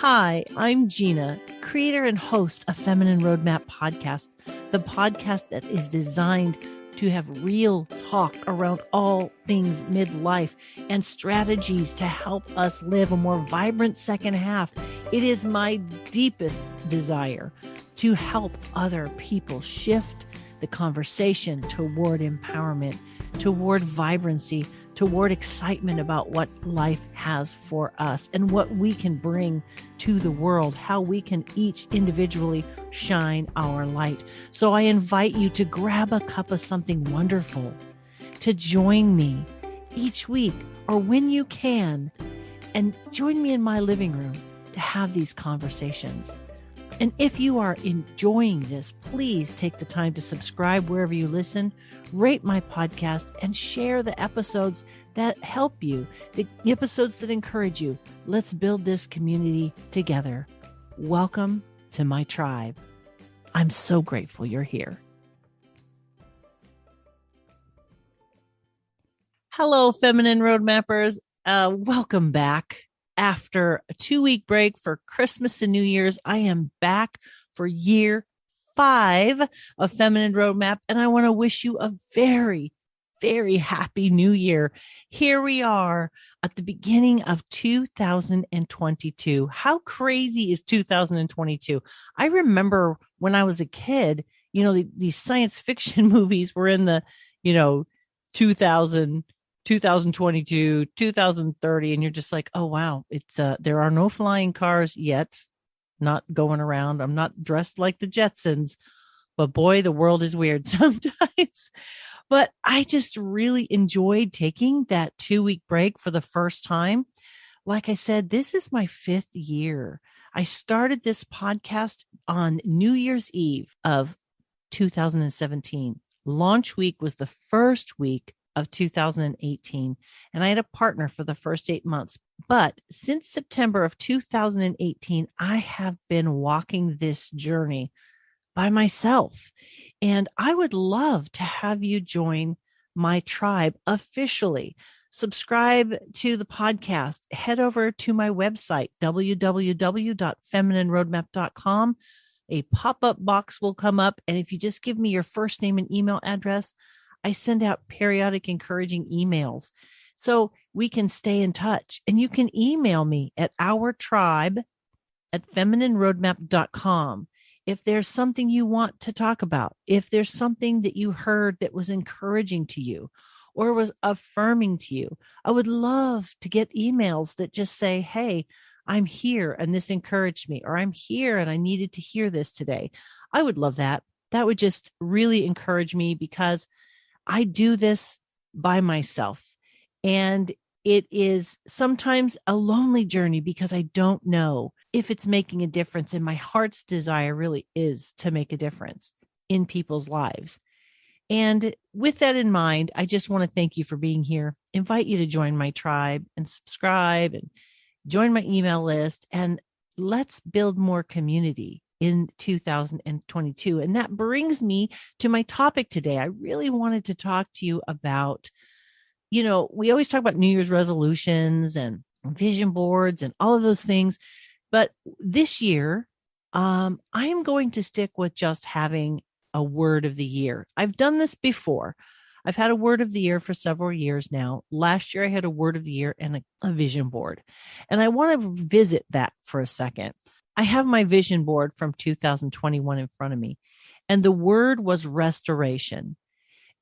Hi, I'm Gina, creator and host of Feminine Roadmap Podcast, the podcast that is designed to have real talk around all things midlife and strategies to help us live a more vibrant second half. It is my deepest desire to help other people shift the conversation toward empowerment, toward vibrancy, toward excitement about what life has for us and what we can bring to the world, how we can each individually shine our light. So I invite you to grab a cup of something wonderful, to join me each week or when you can, and join me in my living room to have these conversations. And if you are enjoying this, please take the time to subscribe wherever you listen, rate my podcast, and share the episodes that help you, the episodes that encourage you. Let's build this community together. Welcome to my tribe. I'm so grateful you're here. Hello, Feminine Roadmappers. Welcome back. After a 2-week break for Christmas and New Year's, I am back for year 5 of Feminine Roadmap, and I want to wish you a very, very happy new year. Here we are at the beginning of 2022. How crazy is 2022? I remember when I was a kid, these science fiction movies were in the, 2022, 2030, and you're just like, oh wow, it's there are no flying cars yet, not going around. I'm not dressed like the Jetsons, but boy, the world is weird sometimes. But I just really enjoyed taking that 2-week break for the first time. Like I said, this is my 5th year. I started this podcast on New Year's Eve of 2017. Launch week was the first week of 2018, and I had a partner for the first 8 months. But since September of 2018, I have been walking this journey by myself, and I would love to have you join my tribe officially. Subscribe to the podcast. Head over to my website, www.feminineroadmap.com. A pop-up box will come up, and if you just give me your first name and email address, I send out periodic encouraging emails so we can stay in touch. And you can email me at ourtribe@feminineroadmap.com. If there's something you want to talk about, if there's something that you heard that was encouraging to you or was affirming to you, I would love to get emails that just say, hey, I'm here and this encouraged me, or I'm here and I needed to hear this today. I would love that. That would just really encourage me, because I do this by myself, and it is sometimes a lonely journey because I don't know if it's making a difference. And my heart's desire really is to make a difference in people's lives. And with that in mind, I just want to thank you for being here, invite you to join my tribe and subscribe and join my email list, and let's build more community in 2022. And that brings me to my topic today. I really wanted to talk to you about, we always talk about New Year's resolutions and vision boards and all of those things. But this year, I am going to stick with just having a word of the year. I've done this before. I've had a word of the year for several years now. Last year, I had a word of the year and a vision board. And I want to visit that for a second. I have my vision board from 2021 in front of me, and the word was restoration.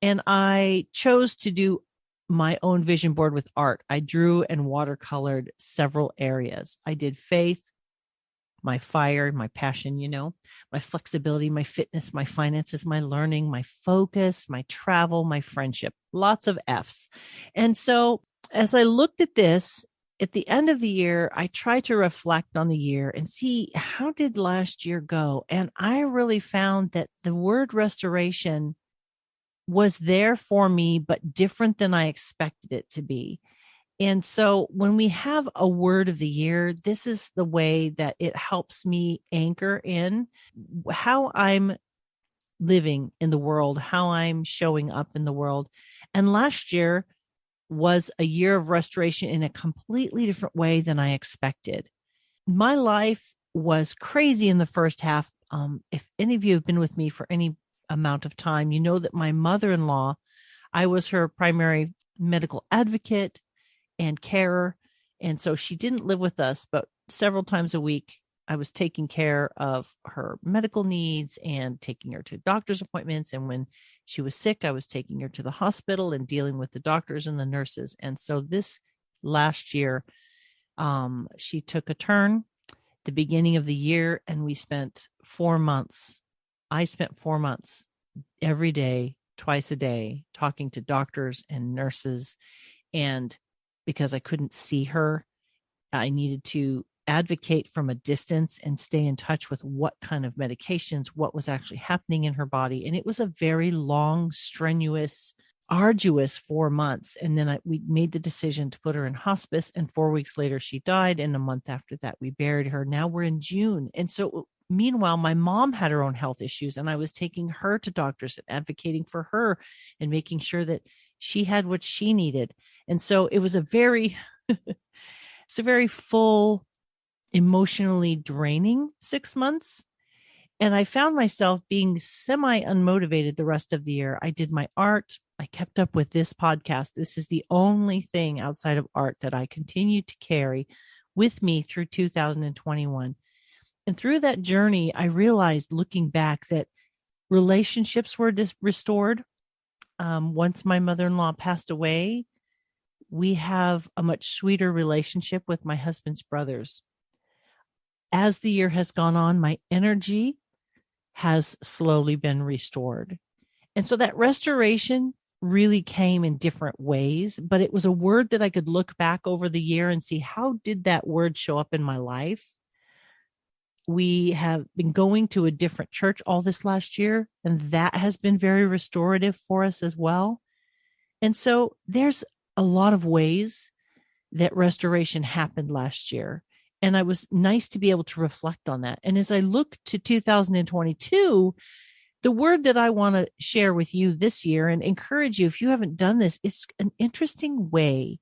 And I chose to do my own vision board with art. I drew and watercolored several areas. I did faith, my fire, my passion, my flexibility, my fitness, my finances, my learning, my focus, my travel, my friendship, lots of F's. And so as I looked at this, at the end of the year, I try to reflect on the year and see, how did last year go? And I really found that the word restoration was there for me, but different than I expected it to be. And so when we have a word of the year, this is the way that it helps me anchor in how I'm living in the world, how I'm showing up in the world. And last year was a year of restoration in a completely different way than I expected. my life was crazy in the first half. If any of you have been with me for any amount of time, you know that my mother-in-law, I was her primary medical advocate and carer. And so she didn't live with us, but several times a week, I was taking care of her medical needs and taking her to doctor's appointments. And when she was sick, I was taking her to the hospital and dealing with the doctors and the nurses. And so this last year, she took a turn the beginning of the year, and we spent 4 months. I spent 4 months every day, twice a day, talking to doctors and nurses. And because I couldn't see her, I needed to advocate from a distance and stay in touch with what kind of medications, what was actually happening in her body. And it was a very long, strenuous, arduous 4 months. And then we made the decision to put her in hospice. And 4 weeks later, she died. And a month after that, we buried her. Now we're in June. And so meanwhile, my mom had her own health issues, and I was taking her to doctors and advocating for her and making sure that she had what she needed. And so it was it's a very full, emotionally draining 6 months. And I found myself being semi unmotivated the rest of the year. I did my art. I kept up with this podcast. This is the only thing outside of art that I continue to carry with me through 2021. And through that journey, I realized, looking back, that relationships were restored. Once my mother-in-law passed away, we have a much sweeter relationship with my husband's brothers. As the year has gone on, my energy has slowly been restored. And so that restoration really came in different ways, but it was a word that I could look back over the year and see, how did that word show up in my life? We have been going to a different church all this last year, and that has been very restorative for us as well. And so there's a lot of ways that restoration happened last year. And it was nice to be able to reflect on that. And as I look to 2022, the word that I want to share with you this year and encourage you, if you haven't done this, it's an interesting way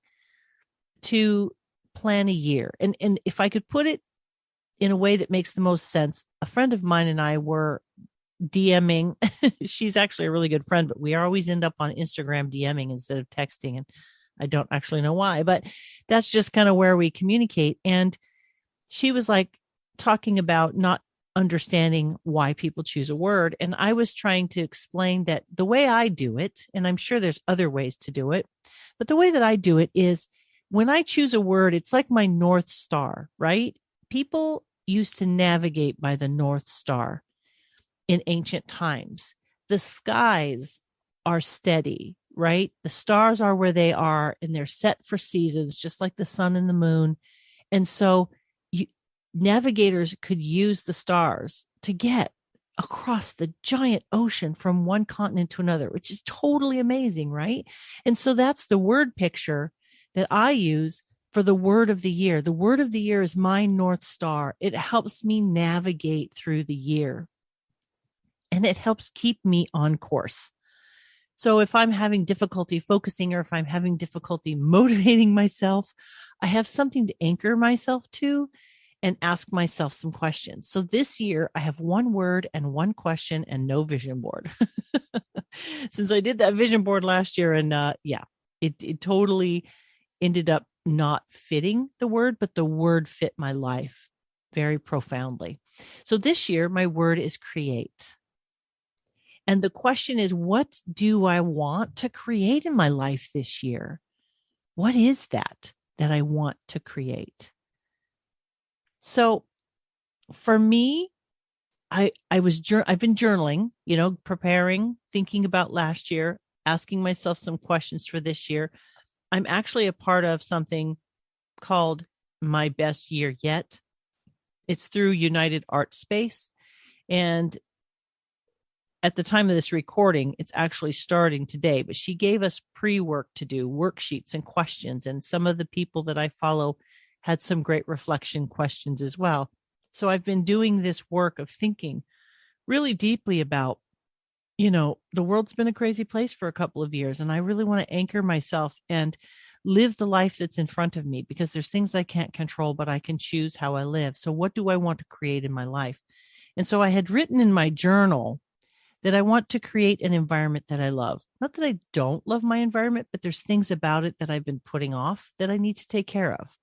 to plan a year. And if I could put it in a way that makes the most sense, a friend of mine and I were DMing. She's actually a really good friend, but we always end up on Instagram DMing instead of texting. And I don't actually know why, but that's just kind of where we communicate. And she was like talking about not understanding why people choose a word. And I was trying to explain that the way I do it, and I'm sure there's other ways to do it, but the way that I do it is, when I choose a word, it's like my North Star, right? People used to navigate by the North Star in ancient times. The skies are steady, right? The stars are where they are, and they're set for seasons, just like the sun and the moon. And so navigators could use the stars to get across the giant ocean from one continent to another, which is totally amazing, right? And so that's the word picture that I use for the word of the year. The word of the year is my North Star. It helps me navigate through the year, and it helps keep me on course. So if I'm having difficulty focusing, or if I'm having difficulty motivating myself, I have something to anchor myself to and ask myself some questions. So this year I have one word and one question and no vision board. Since I did that vision board last year, and it totally ended up not fitting the word, but the word fit my life very profoundly. So this year my word is create. And the question is, what do I want to create in my life this year? What is that I want to create? So for me, I've been journaling, preparing, thinking about last year, asking myself some questions for this year. I'm actually a part of something called My Best Year Yet. It's through United Art Space. And at the time of this recording, it's actually starting today, but she gave us pre-work to do, worksheets and questions. And some of the people that I follow had some great reflection questions as well. So I've been doing this work of thinking really deeply about, the world's been a crazy place for a couple of years, and I really want to anchor myself and live the life that's in front of me, because there's things I can't control, but I can choose how I live. So what do I want to create in my life? And so I had written in my journal that I want to create an environment that I love. Not that I don't love my environment, but there's things about it that I've been putting off that I need to take care of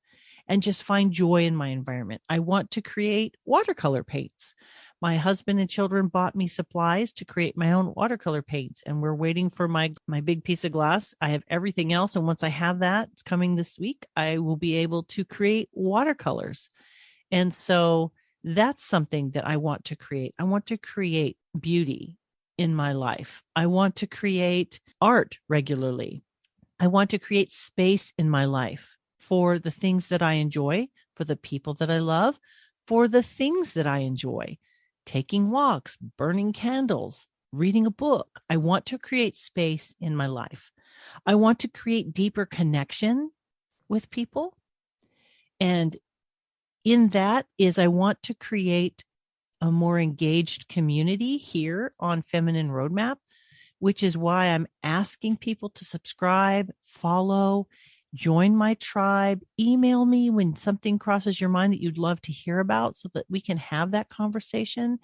and just find joy in my environment. I want to create watercolor paints. My husband and children bought me supplies to create my own watercolor paints, and we're waiting for my big piece of glass. I have everything else. And once I have that, it's coming this week, I will be able to create watercolors. And so that's something that I want to create. I want to create beauty in my life. I want to create art regularly. I want to create space in my life for the things that I enjoy, for the people that I love, for the things that I enjoy, taking walks, burning candles, reading a book. I want to create space in my life. I want to create deeper connection with people. And in that is I want to create a more engaged community here on Feminine Roadmap, which is why I'm asking people to subscribe, follow, join my tribe, email me when something crosses your mind that you'd love to hear about so that we can have that conversation.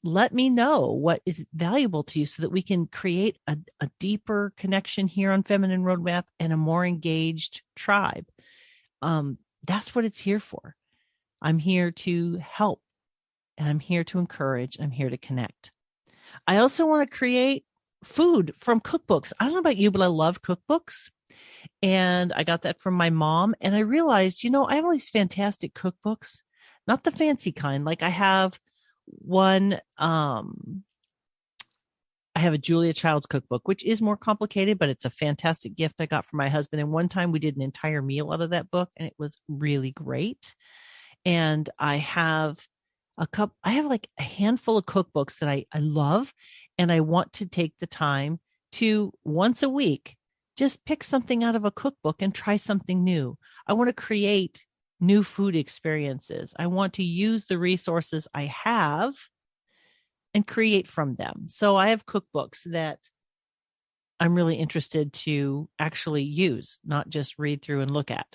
Let me know what is valuable to you so that we can create a deeper connection here on Feminine Roadmap and a more engaged tribe. That's what it's here for. I'm here to help, and I'm here to encourage. I'm here to connect. I also want to create food from cookbooks. I don't know about you, but I love cookbooks. And I got that from my mom. And I realized, I have all these fantastic cookbooks, not the fancy kind. Like I have one, I have a Julia Child's cookbook, which is more complicated, but it's a fantastic gift I got from my husband. And one time we did an entire meal out of that book, and it was really great. And I have like a handful of cookbooks that I love. And I want to take the time to once a week, just pick something out of a cookbook and try something new. I want to create new food experiences. I want to use the resources I have and create from them. So I have cookbooks that I'm really interested to actually use, not just read through and look at.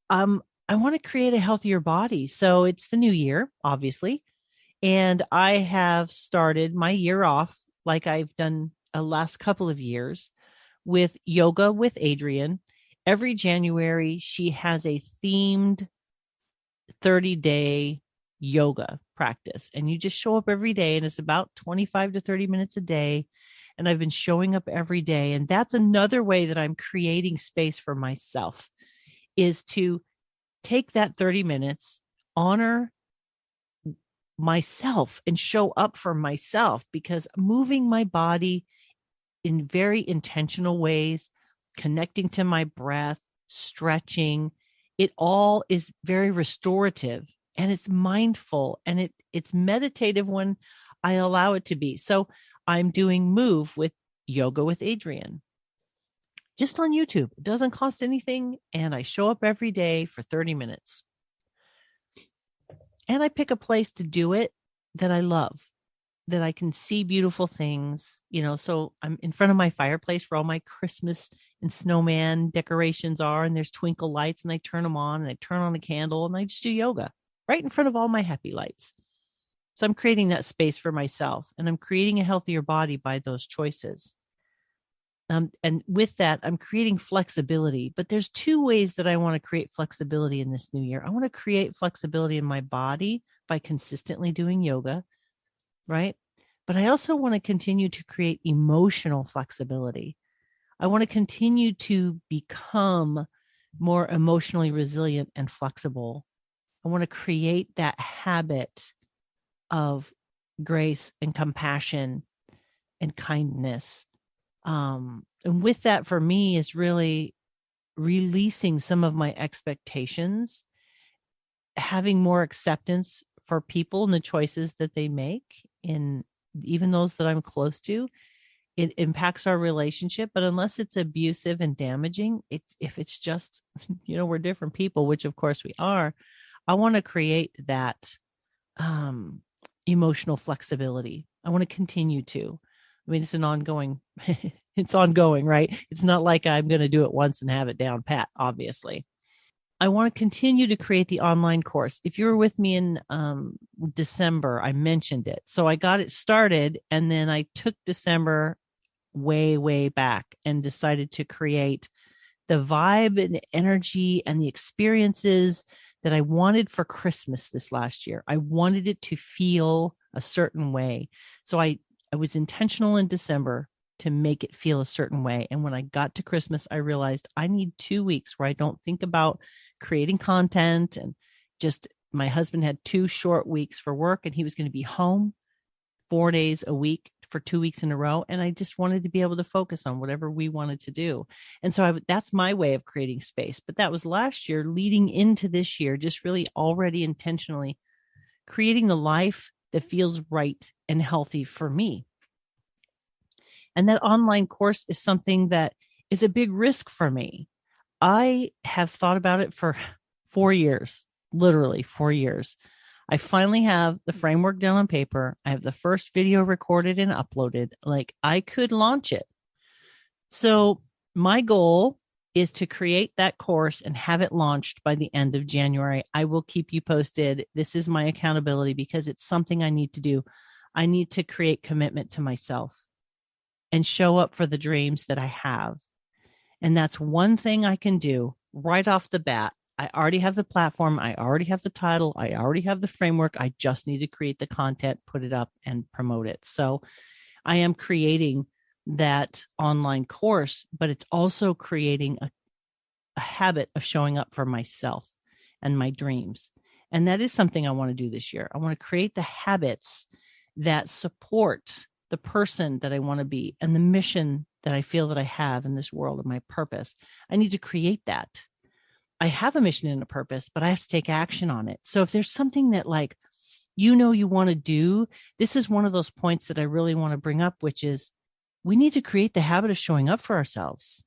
I want to create a healthier body. So it's the new year, obviously. And I have started my year off, like I've done the last couple of years, with yoga with Adrienne. Every January, she has a themed 30-day yoga practice. And you just show up every day, and it's about 25 to 30 minutes a day. And I've been showing up every day. And that's another way that I'm creating space for myself, is to take that 30 minutes, honor myself, and show up for myself, because moving my body in very intentional ways, connecting to my breath, stretching, it all is very restorative, and it's mindful, and it's meditative when I allow it to be. So I'm doing Move with Yoga with Adrienne, just on YouTube. It doesn't cost anything. And I show up every day for 30 minutes. And I pick a place to do it that I love, that I can see beautiful things, so I'm in front of my fireplace where all my Christmas and snowman decorations are, and there's twinkle lights, and I turn them on, and I turn on a candle, and I just do yoga right in front of all my happy lights. So I'm creating that space for myself, and I'm creating a healthier body by those choices. And with that, I'm creating flexibility. But there's two ways that I want to create flexibility in this new year. I want to create flexibility in my body by consistently doing yoga, right? But I also want to continue to create emotional flexibility. I want to continue to become more emotionally resilient and flexible. I want to create that habit of grace and compassion and kindness. And with that, for me, is really releasing some of my expectations, having more acceptance for people and the choices that they make, in even those that I'm close to. It impacts our relationship, but unless it's abusive and damaging, if it's just, we're different people, which of course we are, I want to create that emotional flexibility. I want to continue to. I mean, it's an ongoing, it's ongoing, right? It's not like I'm going to do it once and have it down pat, obviously. I want to continue to create the online course. If you were with me in December, I mentioned it. So I got it started, and then I took December way, way back and decided to create the vibe and the energy and the experiences that I wanted for Christmas this last year. I wanted it to feel a certain way. So I was intentional in December to make it feel a certain way. And when I got to Christmas, I realized I need 2 weeks where I don't think about creating content, and just my husband had 2 short weeks for work, and he was going to be home 4 days a week for 2 weeks in a row. And I just wanted to be able to focus on whatever we wanted to do. And so that's my way of creating space. But that was last year leading into this year, just really already intentionally creating the life that feels right and healthy for me. And that online course is something that is a big risk for me. I have thought about it for 4 years, literally 4 years. I finally have the framework down on paper. I have the first video recorded and uploaded. Like, I could launch it. So my goal is to create that course and have it launched by the end of January. I will keep you posted. This is my accountability because it's something I need to do. I need to create commitment to myself and show up for the dreams that I have. And that's one thing I can do right off the bat. I already have the platform. I already have the title. I already have the framework. I just need to create the content, put it up, and promote it. So I am creating that online course, but it's also creating a habit of showing up for myself and my dreams. And that is something I want to do this year. I want to create the habits that support the person that I want to be and the mission that I feel that I have in this world and my purpose. I need to create that. I have a mission and a purpose, but I have to take action on it. So if there's something that you want to do, this is one of those points that I really want to bring up, which is we need to create the habit of showing up for ourselves.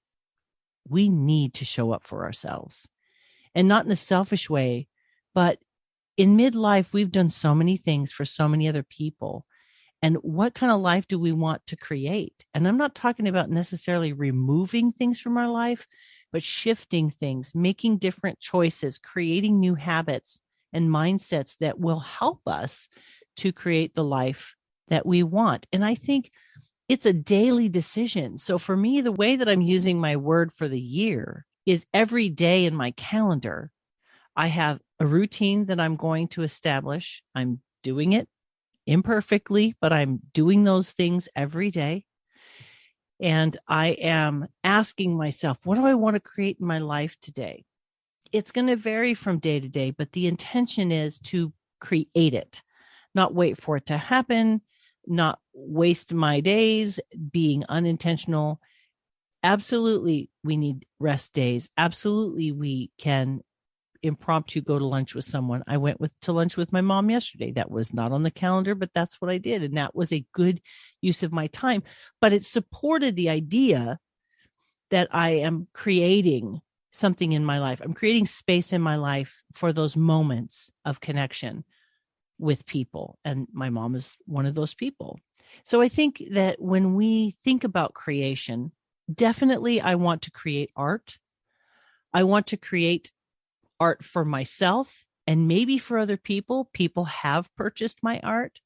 We need to show up for ourselves, and not in a selfish way, but in midlife, we've done so many things for so many other people. And what kind of life do we want to create? And I'm not talking about necessarily removing things from our life, but shifting things, making different choices, creating new habits and mindsets that will help us to create the life that we want. And I think it's a daily decision. So for me, the way that I'm using my word for the year is every day in my calendar, I have a routine that I'm going to establish. I'm doing it imperfectly, but I'm doing those things every day. And I am asking myself, what do I want to create in my life today? It's going to vary from day to day, but the intention is to create it, not wait for it to happen, not waste my days being unintentional. Absolutely, we need rest days. Absolutely, we can impromptu go to lunch with someone. I went to lunch with my mom yesterday. That was not on the calendar, but that's what I did. And that was a good use of my time. But it supported the idea that I am creating something in my life. I'm creating space in my life for those moments of connection with people. And my mom is one of those people. So I think that when we think about creation, definitely I want to create art. I want to create art for myself and maybe for other people. People have purchased my art.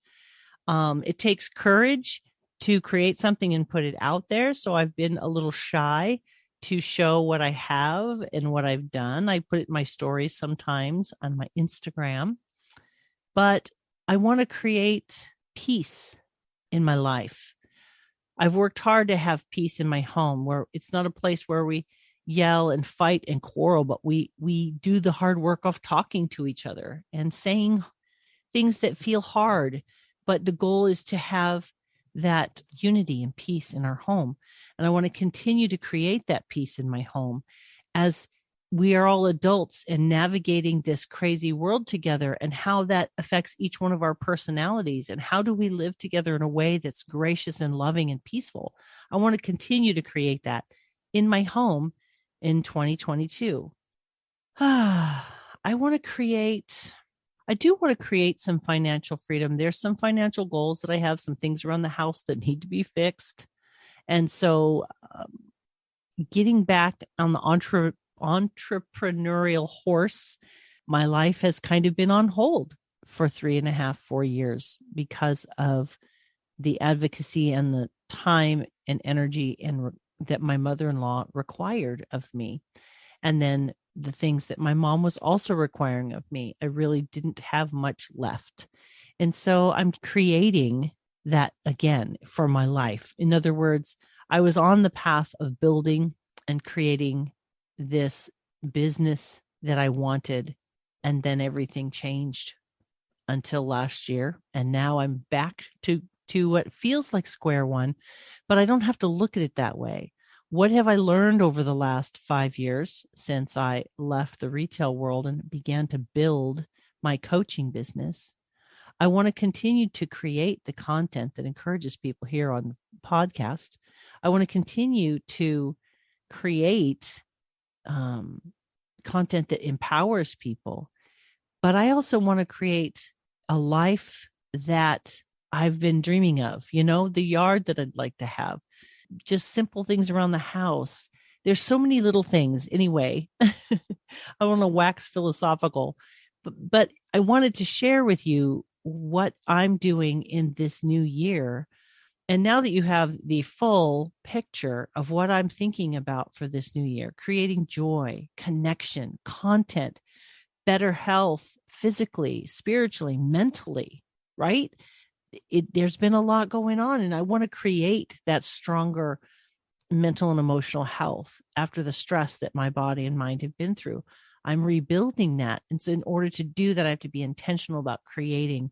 It takes courage to create something and put it out there. So I've been a little shy to show what I have and what I've done. I put it in my stories sometimes on my Instagram, but I want to create peace in my life. I've worked hard to have peace in my home, where it's not a place where we yell and fight and quarrel, but we do the hard work of talking to each other and saying things that feel hard. But the goal is to have that unity and peace in our home. And I want to continue to create that peace in my home as we are all adults and navigating this crazy world together, and how that affects each one of our personalities, and how do we live together in a way that's gracious and loving and peaceful. I want to continue to create that in my home in 2022. I want to create I do want to create some financial freedom. There's some financial goals that I have, some things around the house that need to be fixed. And so getting back on the entrepreneurial horse, my life has kind of been on hold for 3.5, 4 years because of the advocacy and the time and energy that my mother-in-law required of me. And then the things that my mom was also requiring of me. I really didn't have much left. And so I'm creating that again for my life. In other words, I was on the path of building and creating this business that I wanted. And then everything changed until last year. And now I'm back to what feels like square one, but I don't have to look at it that way. What have I learned over the last 5 years since I left the retail world and began to build my coaching business? I want to continue to create the content that encourages people here on the podcast. I want to continue to create content that empowers people, but I also want to create a life that I've been dreaming of, the yard that I'd like to have, just simple things around the house. There's so many little things. Anyway, I want to wax philosophical, but I wanted to share with you what I'm doing in this new year. And now that you have the full picture of what I'm thinking about for this new year, creating joy, connection, content, better health, physically, spiritually, mentally, right? There's been a lot going on, and I want to create that stronger mental and emotional health after the stress that my body and mind have been through. I'm rebuilding that. And so in order to do that, I have to be intentional about creating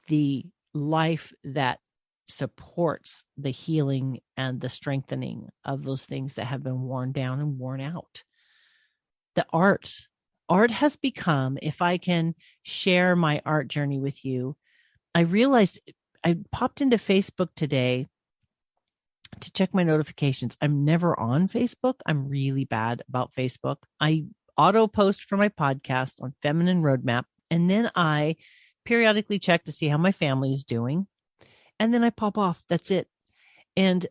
the life that supports the healing and the strengthening of those things that have been worn down and worn out. The art has become, if I can share my art journey with you, I realized I popped into Facebook today to check my notifications. I'm never on Facebook. I'm really bad about Facebook. I auto post for my podcast on Feminine Roadmap, and then I periodically check to see how my family is doing. And then I pop off. That's it. And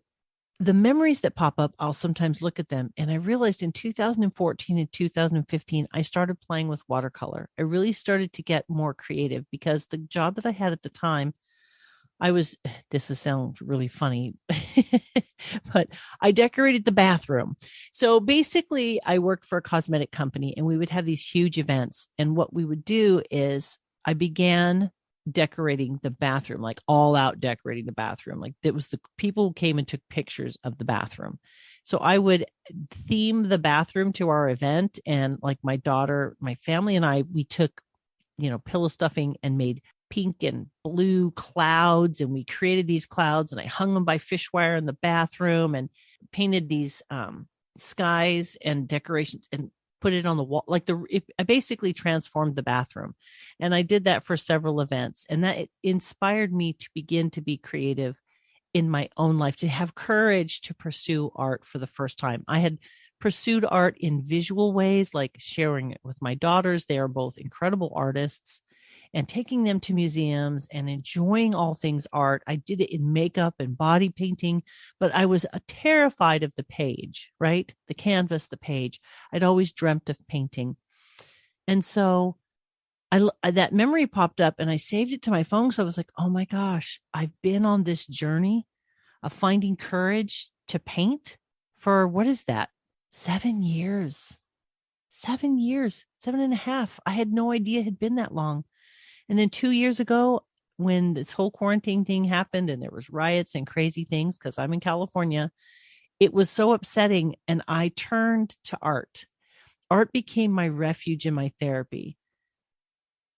the memories that pop up, I'll sometimes look at them. And I realized in 2014 and 2015, I started playing with watercolor. I really started to get more creative because the job that I had at the time, this sounds really funny, but I decorated the bathroom. So basically I worked for a cosmetic company and we would have these huge events. And what we would do is I began decorating the bathroom, like all out decorating the bathroom. Like it was the people who came and took pictures of the bathroom. So I would theme the bathroom to our event. And like my daughter, my family and I, we took, pillow stuffing and made pink and blue clouds. And we created these clouds and I hung them by fish wire in the bathroom and painted these skies and decorations and put it on the wall. I basically transformed the bathroom. And I did that for several events. And that inspired me to begin to be creative in my own life, to have courage to pursue art for the first time. I had pursued art in visual ways, like sharing it with my daughters. They are both incredible artists, and taking them to museums and enjoying all things art. I did it in makeup and body painting, but I was terrified of the page, right? The canvas, the page. I'd always dreamt of painting. And so that memory popped up and I saved it to my phone. So I was like, oh my gosh, I've been on this journey of finding courage to paint for, what is that? 7 years, 7.5. I had no idea it had been that long. And then 2 years ago, when this whole quarantine thing happened and there was riots and crazy things, because I'm in California, it was so upsetting. And I turned to art. Art became my refuge and my therapy.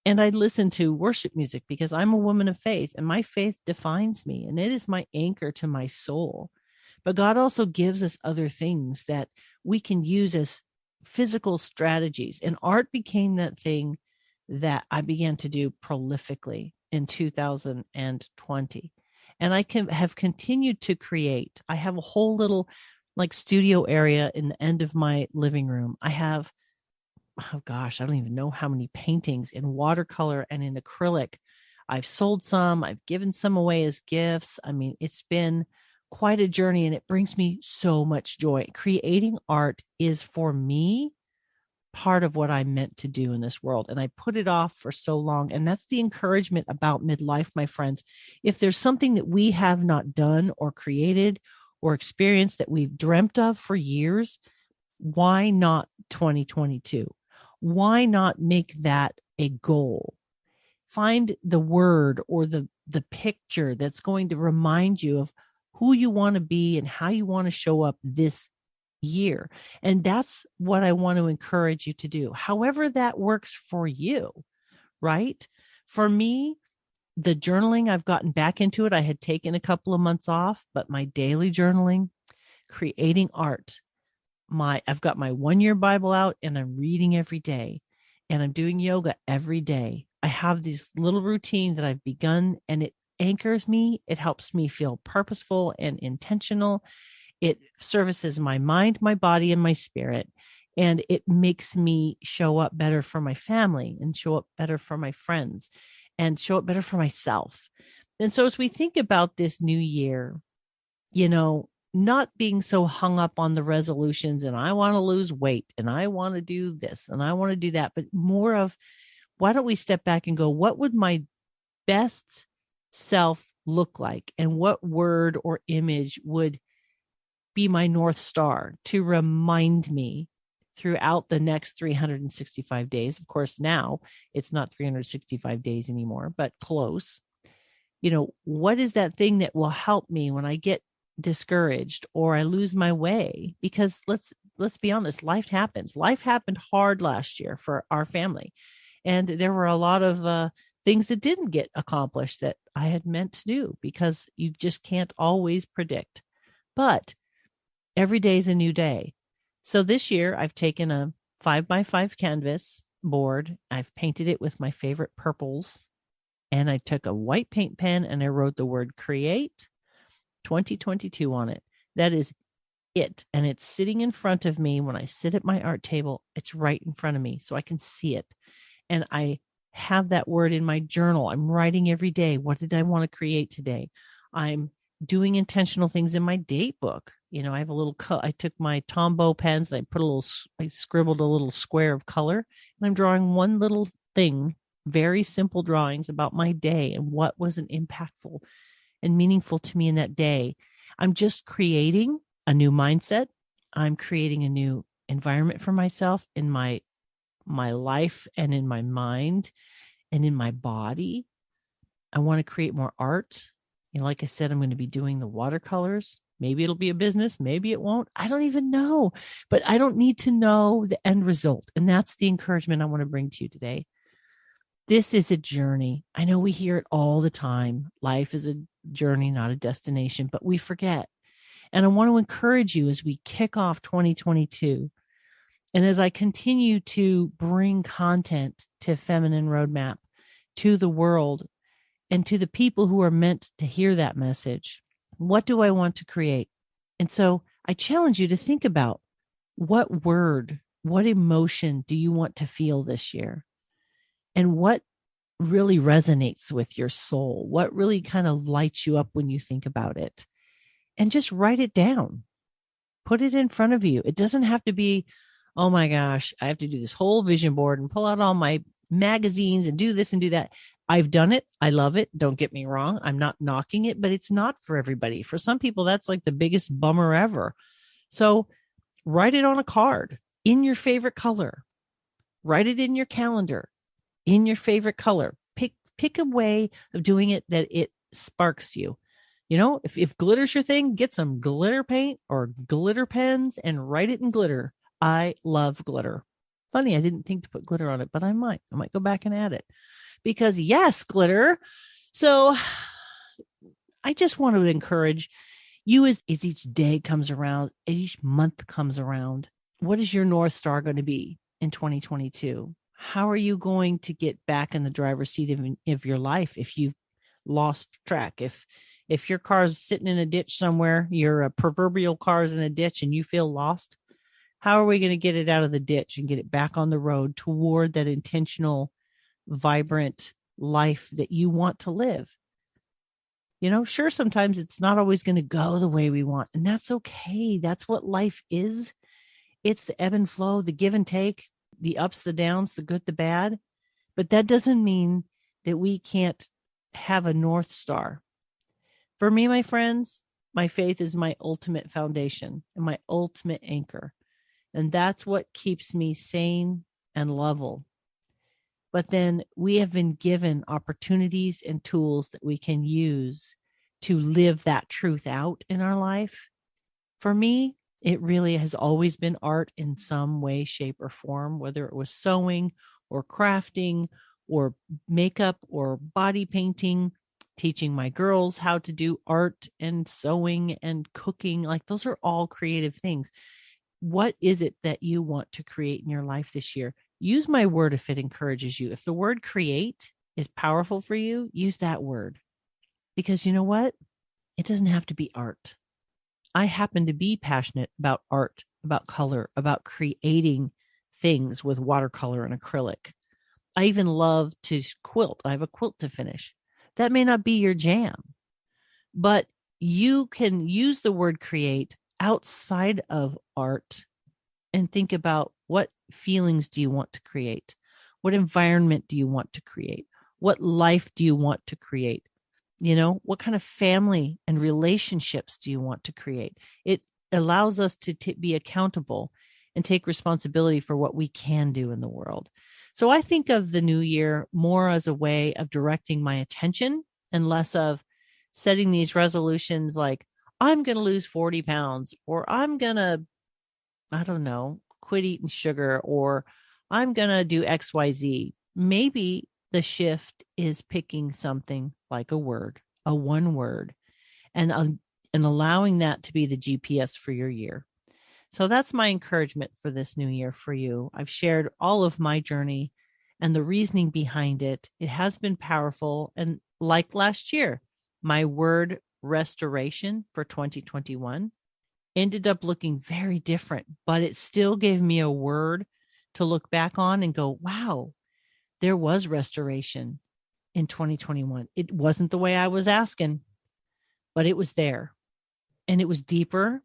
And I listened to worship music because I'm a woman of faith and my faith defines me and it is my anchor to my soul. But God also gives us other things that we can use as physical strategies. And art became that thing that I began to do prolifically in 2020. And I have continued to create. I have a whole little studio area in the end of my living room. I have oh gosh, I don't even know how many paintings in watercolor and in acrylic. I've sold some, I've given some away as gifts. I mean, it's been quite a journey and it brings me so much joy. Creating art is for me part of what I'm meant to do in this world. And I put it off for so long. And that's the encouragement about midlife, my friends. If there's something that we have not done or created or experienced that we've dreamt of for years, why not 2022? Why not make that a goal? Find the word or the picture that's going to remind you of who you want to be and how you want to show up this year. And that's what I want to encourage you to do. However that works for you, right? For me, the journaling, I've gotten back into it. I had taken a couple of months off, but my daily journaling, creating art, I've got my 1-year Bible out and I'm reading every day and I'm doing yoga every day. I have this little routine that I've begun and it anchors me. It helps me feel purposeful and intentional. It services my mind, my body, and my spirit. And it makes me show up better for my family and show up better for my friends and show up better for myself. And so as we think about this new year, not being so hung up on the resolutions and I want to lose weight and I want to do this and I want to do that, but more of why don't we step back and go, what would my best self look like? And what word or image would be my North Star to remind me throughout the next 365 days? Of course, now it's not 365 days anymore, but close. What is that thing that will help me when I get discouraged or I lose my way? Because let's be honest, life happens. Life happened hard last year for our family. And there were a lot of things that didn't get accomplished that I had meant to do because you just can't always predict. But every day is a new day. So this year I've taken a 5x5 canvas board. I've painted it with my favorite purples. And I took a white paint pen and I wrote the word create 2022 on it. That is it. And it's sitting in front of me when I sit at my art table. It's right in front of me so I can see it. And I have that word in my journal. I'm writing every day. What did I want to create today? I'm doing intentional things in my date book. I have I took my Tombow pens and I scribbled a little square of color and I'm drawing one little thing, very simple drawings about my day and what was an impactful and meaningful to me in that day. I'm just creating a new mindset. I'm creating a new environment for myself in my life and in my mind and in my body. I want to create more art. Like I said, I'm going to be doing the watercolors. Maybe it'll be a business. Maybe it won't. I don't even know, but I don't need to know the end result. And that's the encouragement I want to bring to you today. This is a journey. I know we hear it all the time. Life is a journey, not a destination, but we forget. And I want to encourage you as we kick off 2022. And as I continue to bring content to Feminine Roadmap, to the world, and to the people who are meant to hear that message, what do I want to create? And so I challenge you to think about what word, what emotion do you want to feel this year? And what really resonates with your soul? What really kind of lights you up when you think about it? And just write it down. Put it in front of you. It doesn't have to be, oh my gosh, I have to do this whole vision board and pull out all my magazines and do this and do that. I've done it. I love it. Don't get me wrong. I'm not knocking it, but it's not for everybody. For some people, that's like the biggest bummer ever. So write it on a card in your favorite color. Write it in your calendar in your favorite color. Pick a way of doing it that it sparks you. If glitter's your thing, get some glitter paint or glitter pens and write it in glitter. I love glitter. Funny, I didn't think to put glitter on it, but I might go back and add it. Because yes, glitter. So I just want to encourage you as each day comes around, each month comes around. What is your North Star going to be in 2022? How are you going to get back in the driver's seat of your life if you've lost track? If your car's sitting in a ditch somewhere, your proverbial car's in a ditch and you feel lost, How are we going to get it out of the ditch and get it back on the road toward that intentional, vibrant life that you want to live? Sure, sometimes it's not always going to go the way we want, and that's okay. That's what life is. It's the ebb and flow, the give and take, the ups, the downs, the good, the bad. But that doesn't mean that we can't have a North Star. For me, my friends, my faith is my ultimate foundation and my ultimate anchor. And that's what keeps me sane and level. But then we have been given opportunities and tools that we can use to live that truth out in our life. For me, it really has always been art in some way, shape, or form, whether it was sewing or crafting or makeup or body painting, teaching my girls how to do art and sewing and cooking. Like, those are all creative things. What is it that you want to create in your life this year? Use my word if it encourages you. If the word create is powerful for you, use that word. Because you know what? It doesn't have to be art. I happen to be passionate about art, about color, about creating things with watercolor and acrylic. I even love to quilt. I have a quilt to finish. That may not be your jam, but you can use the word create outside of art and think about, what feelings do you want to create? What environment do you want to create? What life do you want to create? What kind of family and relationships do you want to create? It allows us to be accountable and take responsibility for what we can do in the world. So I think of the new year more as a way of directing my attention and less of setting these resolutions like, I'm going to lose 40 pounds, or I'm going to, I don't know, quit eating sugar, or I'm going to do XYZ. Maybe the shift is picking something like a word, a one word, and allowing that to be the GPS for your year. So that's my encouragement for this new year for you. I've shared all of my journey and the reasoning behind it. It has been powerful. And like last year, my word restoration for 2021 ended up looking very different, but it still gave me a word to look back on and go, wow, there was restoration in 2021. It wasn't the way I was asking, but it was there, and it was deeper.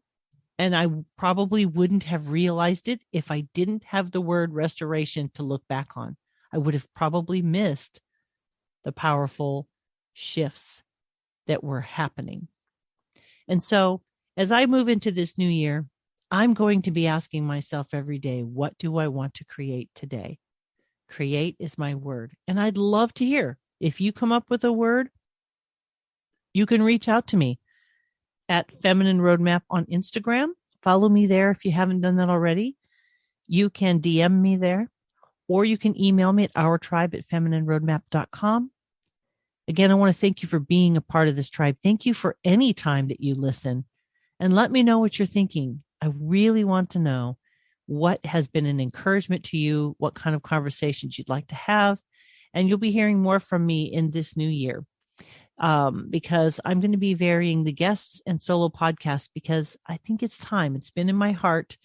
And I probably wouldn't have realized it if I didn't have the word restoration to look back on. I would have probably missed the powerful shifts that were happening. And so as I move into this new year, I'm going to be asking myself every day, what do I want to create today? Create is my word. And I'd love to hear if you come up with a word. You can reach out to me at Feminine Roadmap on Instagram. Follow me there if you haven't done that already. You can DM me there, or you can email me at ourtribe@feminineroadmap.com. Again, I want to thank you for being a part of this tribe. Thank you for any time that you listen, and let me know what you're thinking. I really want to know what has been an encouragement to you, what kind of conversations you'd like to have, and you'll be hearing more from me in this new year. Because I'm going to be varying the guests and solo podcasts, because I think it's time. It's been in my heart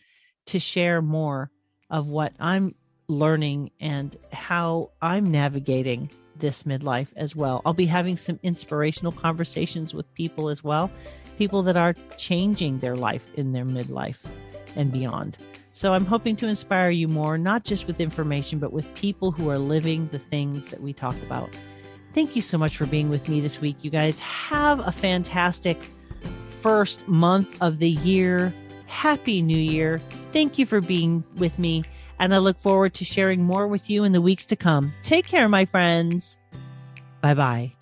to share more of what I'm learning and how I'm navigating this midlife as well. I'll be having some inspirational conversations with people as well, people that are changing their life in their midlife and beyond. So I'm hoping to inspire you more, not just with information, but with people who are living the things that we talk about. Thank you so much for being with me this week. You guys have a fantastic first month of the year. Happy New Year. Thank you for being with me. And I look forward to sharing more with you in the weeks to come. Take care, my friends. Bye-bye.